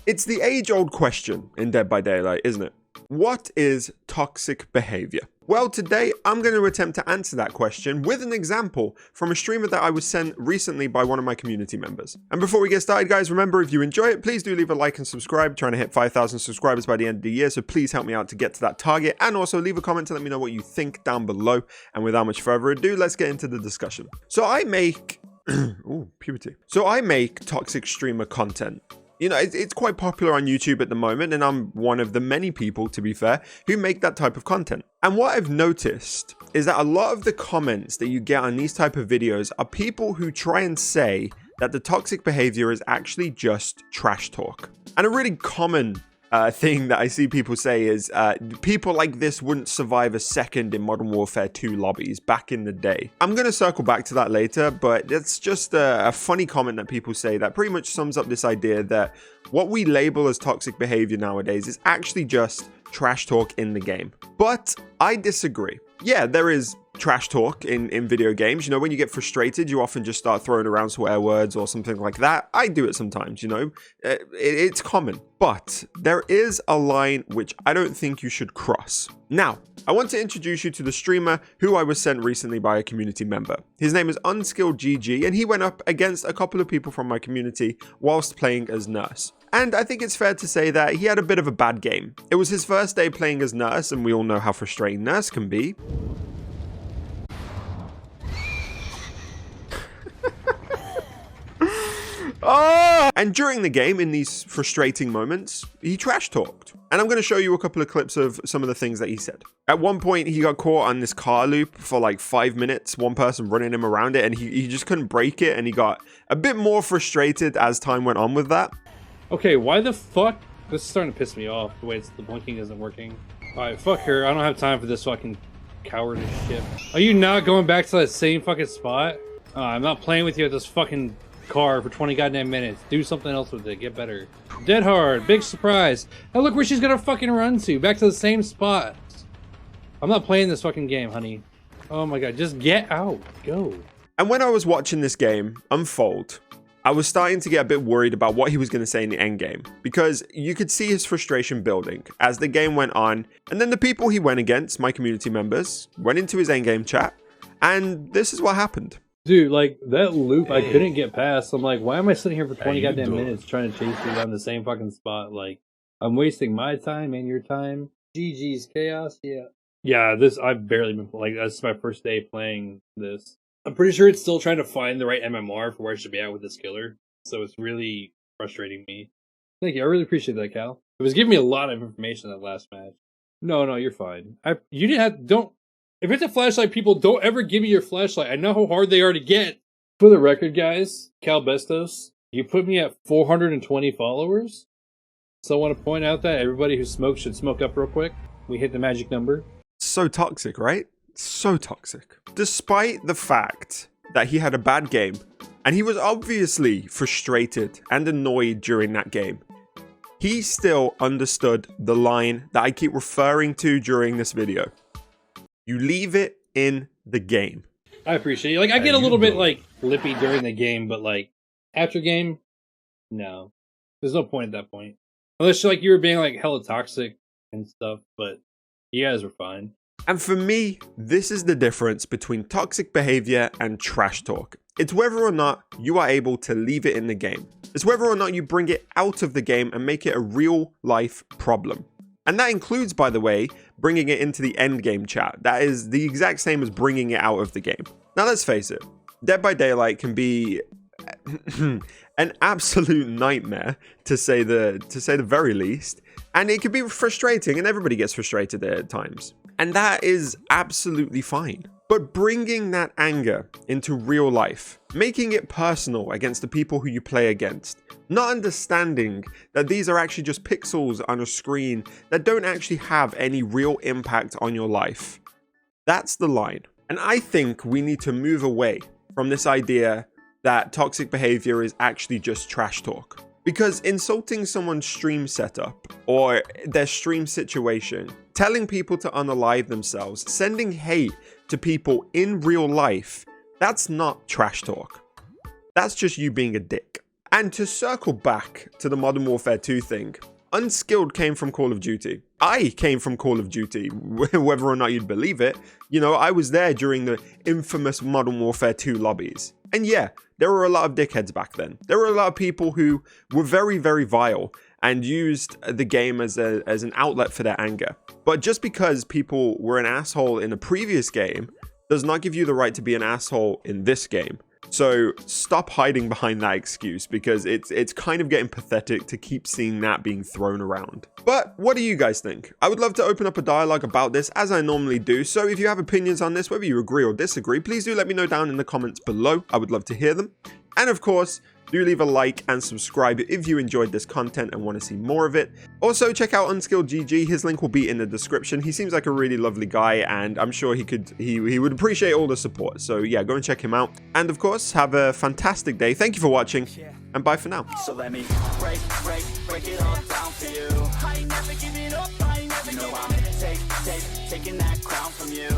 It's the age-old question in Dead by Daylight, isn't it? What is toxic behavior? Well, today I'm going to attempt to answer that question with an example from a streamer that I was sent recently by one of my community members. And before we get started, guys, remember, if you enjoy it, please do leave a like and subscribe. Trying to hit 5,000 subscribers by the end of the year, so please help me out to get to that target. And also leave a comment to let me know what you think down below. And without much further ado, let's get into the discussion. So I make... ooh, puberty. So I make toxic streamer content. You know, it's quite popular on YouTube at the moment, and I'm one of the many people, to be fair, who make that type of content. And what I've noticed is that a lot of the comments that you get on these type of videos are people who try and say that the toxic behavior is actually just trash talk. And a really common thing that I see people say is people like this wouldn't survive a second in Modern Warfare 2 lobbies back in the day. I'm going to circle back to that later, but it's just a funny comment that people say that pretty much sums up this idea that what we label as toxic behavior nowadays is actually just trash talk in the game. But I disagree. Yeah, there is trash talk in video games. You know, when you get frustrated, you often just start throwing around swear words or something like that. I do it sometimes, you know, it's common. But there is a line which I don't think you should cross. Now, I want to introduce you to the streamer who I was sent recently by a community member. His name is UnskilledGG, and he went up against a couple of people from my community whilst playing as Nurse. And I think it's fair to say that he had a bit of a bad game. It was his first day playing as Nurse, and we all know how frustrating Nurse can be. Oh! And during the game, in these frustrating moments, he trash talked. And I'm going to show you a couple of clips of some of the things that he said. At one point, he got caught on this car loop for like 5 minutes, one person running him around it, and he just couldn't break it, and he got a bit more frustrated as time went on with that. Okay, why the fuck? This is starting to piss me off, the way the blinking isn't working. Alright, fuck her. I don't have time for this fucking cowardice shit. Are you not going back to that same fucking spot? I'm not playing with you at this fucking car for 20 goddamn minutes. Do something else with it. Get better. Dead hard. Big surprise. Now look where she's gonna fucking run to. Back to the same spot. I'm not playing this fucking game, honey. Oh my god. Just get out. Go. And when I was watching this game unfold, I was starting to get a bit worried about what he was going to say in the end game, because you could see his frustration building as the game went on. And then the people he went against, my community members, went into his end game chat, and this is what happened. Dude, like, that loop I couldn't get past. I'm like, why am I sitting here for 20 goddamn minutes trying to chase you down the same fucking spot? Like, I'm wasting my time and your time. GG's chaos, yeah. Yeah, I've barely been, like, that's my first day playing this. I'm pretty sure it's still trying to find the right MMR for where I should be at with this killer. So it's really frustrating me. Thank you, I really appreciate that, Cal. It was giving me a lot of information that last match. No, you're fine. You didn't have, don't. If it's a flashlight, people, don't ever give me your flashlight. I know how hard they are to get. For the record, guys, Cal Bestos, you put me at 420 followers. So I want to point out that everybody who smokes should smoke up real quick. We hit the magic number. So toxic, right? So toxic. Despite the fact that he had a bad game, and he was obviously frustrated and annoyed during that game, he still understood the line that I keep referring to during this video. You leave it in the game. I appreciate it. Like, I get a little bit, like, lippy during the game, but, like, after game, no. There's no point at that point. Unless, like, you were being, like, hella toxic and stuff, but you guys were fine. And for me, this is the difference between toxic behavior and trash talk. It's whether or not you are able to leave it in the game. It's whether or not you bring it out of the game and make it a real life problem. And that includes, by the way, bringing it into the end game chat. That is the exact same as bringing it out of the game. Now let's face it, Dead by Daylight can be an absolute nightmare, to say the very least. And it can be frustrating, and everybody gets frustrated there at times. And that is absolutely fine. But bringing that anger into real life, making it personal against the people who you play against, not understanding that these are actually just pixels on a screen that don't actually have any real impact on your life, that's the line. And I think we need to move away from this idea that toxic behavior is actually just trash talk. Because insulting someone's stream setup or their stream situation, telling people to unalive themselves, sending hate to people in real life, that's not trash talk. That's just you being a dick. And to circle back to the Modern Warfare 2 thing, Unskilled came from Call of Duty. I came from Call of Duty, whether or not you'd believe it. You know, I was there during the infamous Modern Warfare 2 lobbies. And yeah, there were a lot of dickheads back then. There were a lot of people who were very, very vile and used the game as an outlet for their anger. But just because people were an asshole in a previous game does not give you the right to be an asshole in this game. So stop hiding behind that excuse, because it's kind of getting pathetic to keep seeing that being thrown around. But what do you guys think? I would love to open up a dialogue about this, as I normally do. So if you have opinions on this, whether you agree or disagree, please do let me know down in the comments below. I would love to hear them. And of course, do leave a like and subscribe if you enjoyed this content and want to see more of it. Also, check out Unskilled GG. His link will be in the description. He seems like a really lovely guy, and I'm sure he would appreciate all the support. So yeah, go and check him out. And of course, have a fantastic day. Thank you for watching, and bye for now. So let me break it all down for you. I ain't never giving up, I ain't never giving up. I'm taking that crown from you.